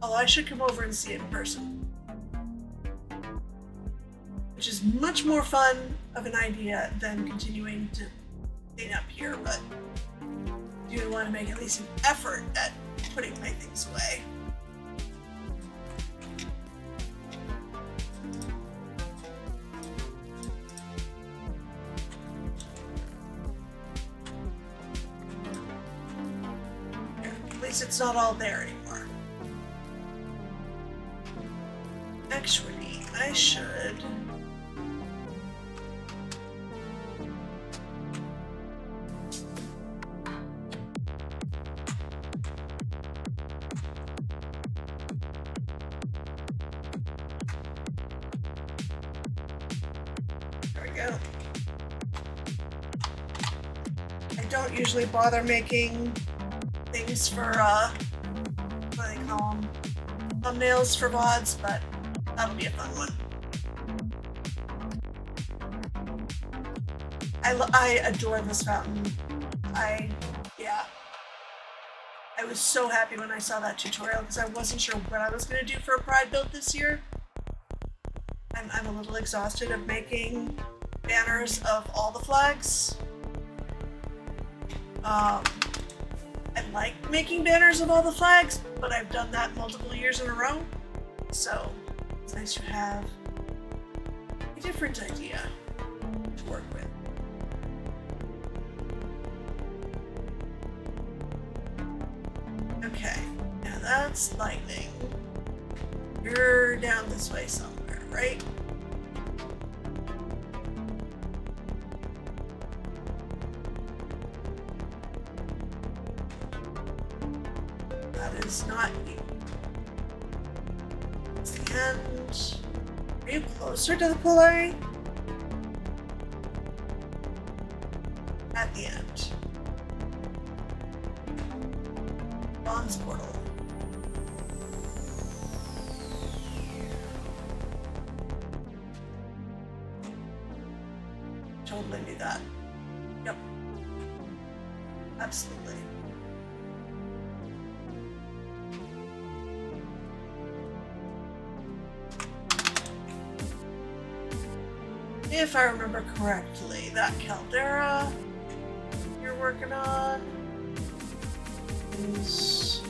Although I should come over and see it in person. Which is much more fun of an idea than continuing to clean up here, but I do want to make at least an effort at putting my things away. At least it's not all there anymore. Actually, I should... I don't usually bother making things for, what do they call them? Thumbnails for VODs, but that'll be a fun one. I adore this fountain. Yeah. I was so happy when I saw that tutorial because I wasn't sure what I was going to do for a Pride build this year. I'm a little exhausted of making banners of all the flags. I like making banners of all the flags, but I've done that multiple years in a row. So it's nice to have a different idea to work with. Okay, now that's lightning. You're down this way somewhere, right? That is not you. It's the end. Are you closer to the pulley? At the end. Bond's portal. Totally do that. Yep. Absolutely. If I remember correctly, that caldera you're working on is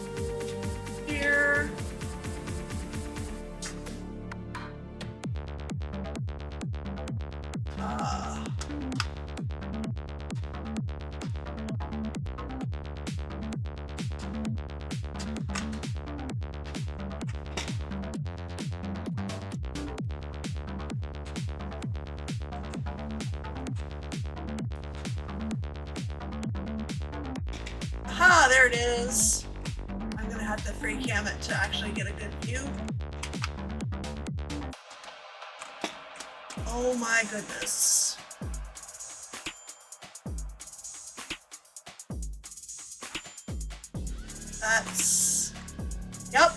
here. Aha, there it is. I'm gonna have to free cam it to actually get a good view. Oh my goodness. That's... Yep.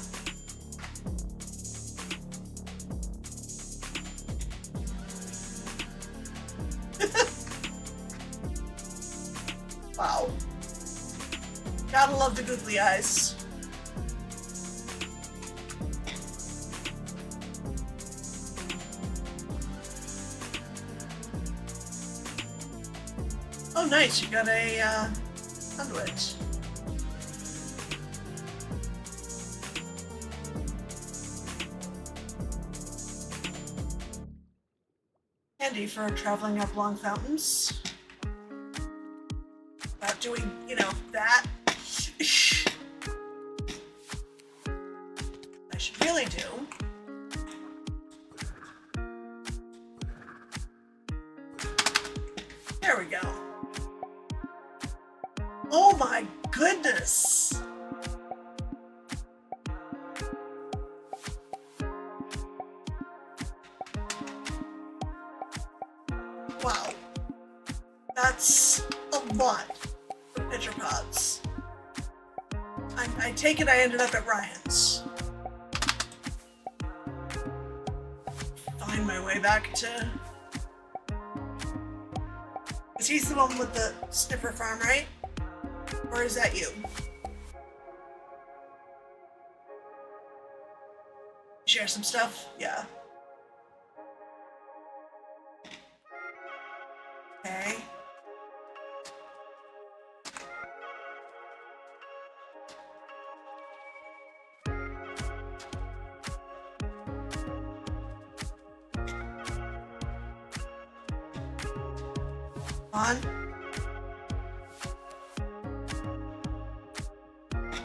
Wow. Gotta love the googly eyes. Oh nice, you got a conduit. Handy for traveling up long fountains. About doing, you know, that. I should really do. There we go. Oh my goodness! Wow. That's a lot of pitcher pods. I take it I ended up at Ryan's. Find my way back to... Is he the one with the sniffer farm, right? Or is that you? Share some stuff? Yeah. Okay. On.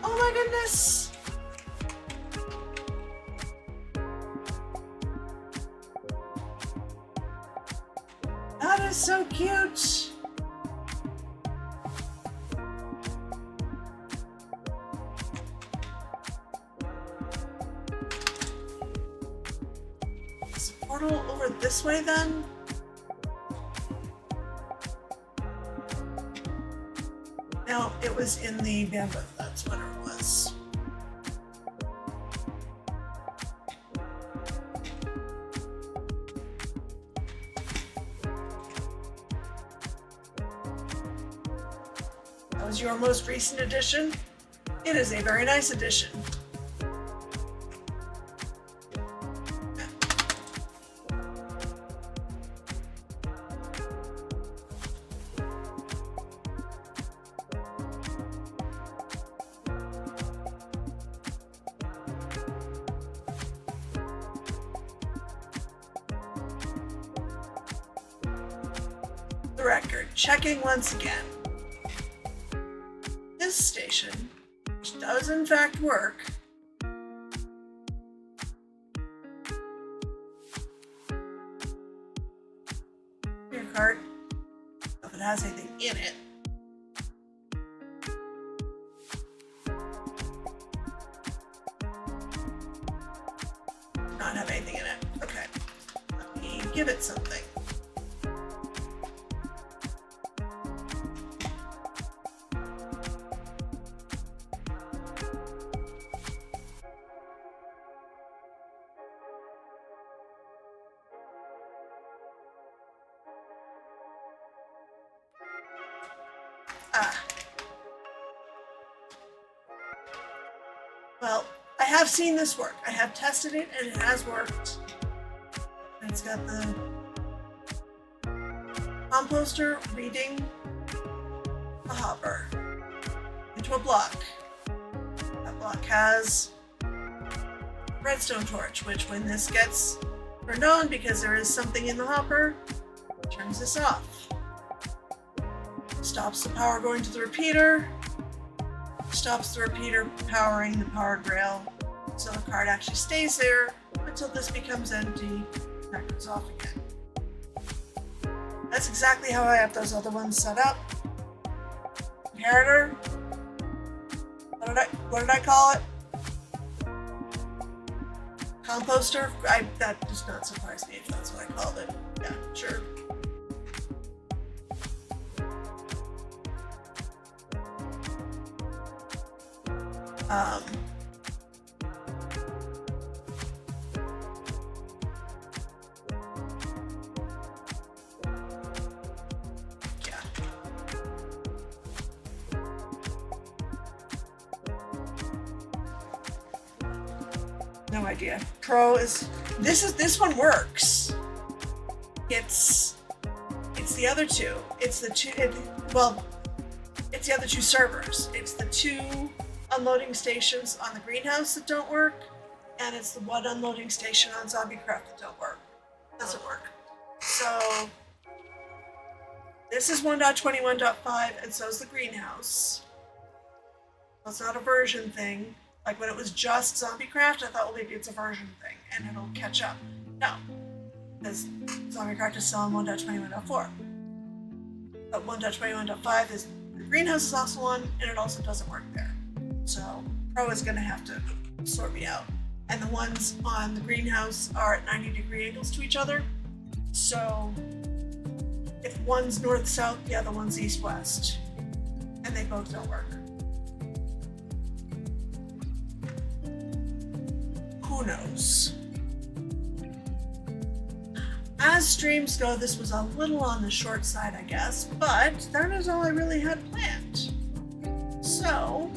Oh my goodness! That is so cute! Is the portal over this way then? No, it was in the bandwidth, that's what it was. That was your most recent addition? It is a very nice addition. The record, checking once again. This station, which does in fact work, your cart, if it has anything in it. Not have anything in it. Okay. Let me give it something. Well, I have seen this work. I have tested it and it has worked. And it's got the composter reading a hopper into a block. That block has a redstone torch, which when this gets turned on because there is something in the hopper, turns this off. Stops the power going to the repeater, stops the repeater powering the powered rail, so the card actually stays there until this becomes empty and that goes off again. That's exactly how I have those other ones set up. Inheritor. What did I call it? Composter? That does not surprise me if that's what I called it. Yeah, sure. Yeah. No idea. Pro is this one works. It's the other two. It's the other two servers. It's the two unloading stations on the greenhouse that don't work, and it's the one unloading station on ZombieCraft that don't work. Doesn't work. So this is 1.21.5, and so is the greenhouse. So it's not a version thing. Like when it was just ZombieCraft, I thought, well, maybe it's a version thing and it'll catch up. No, because ZombieCraft is still on 1.21.4. But 1.21.5 is the greenhouse is also on, and it also doesn't work there. So Pro is going to have to sort me out. And the ones on the greenhouse are at 90-degree angles to each other. So if one's north-south, the other one's east-west. And they both don't work. Who knows? As streams go, this was a little on the short side, I guess, but that is all I really had planned. So,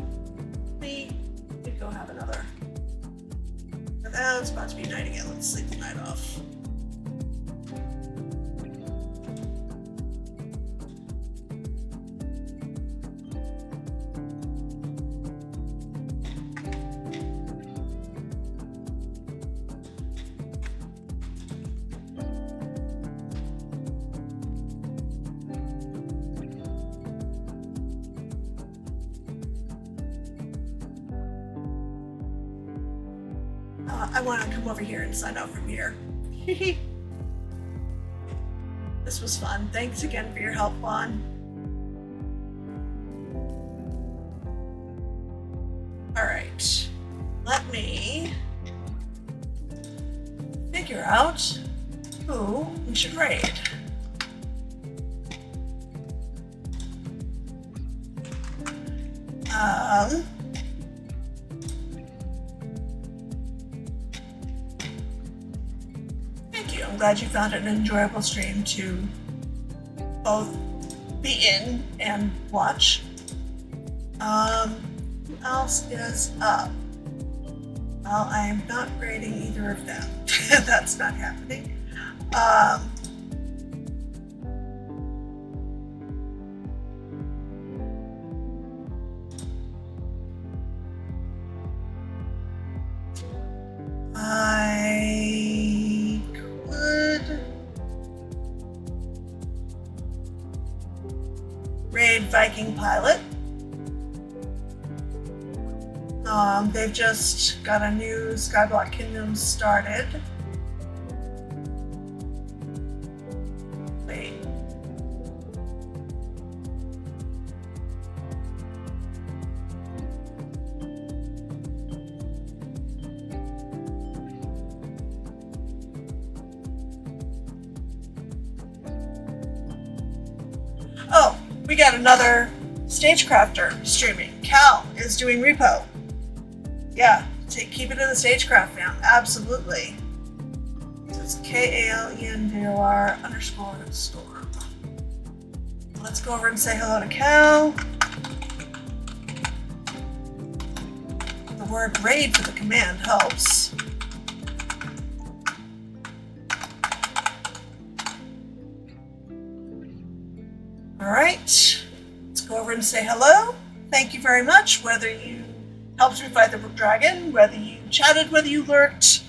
we could go have another It's about to be night again. Let's sleep the night off. I want to come over here and sign out from here. This was fun. Thanks again for your help, Juan. Alright. Let me figure out who we should raid. I'm glad you found it an enjoyable stream to both be in and watch. Who else is up? Well, I am not rating either of them. That's not happening. I could raid Viking Pilot. They've just got a new Skyblock Kingdom started. Wait. Oh, we got another StageCrafter streaming. Cal is doing repo. Yeah, keep it in the StageCraft fam. Absolutely. So it's KALENVOR_storm. Let's go over and say hello to Cal. The word raid for the command helps. Alright, let's go over and say hello. Thank you very much, whether you helped me fight the dragon, whether you chatted, whether you lurked.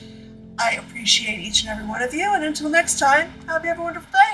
I appreciate each and every one of you, and until next time, have you have a wonderful day.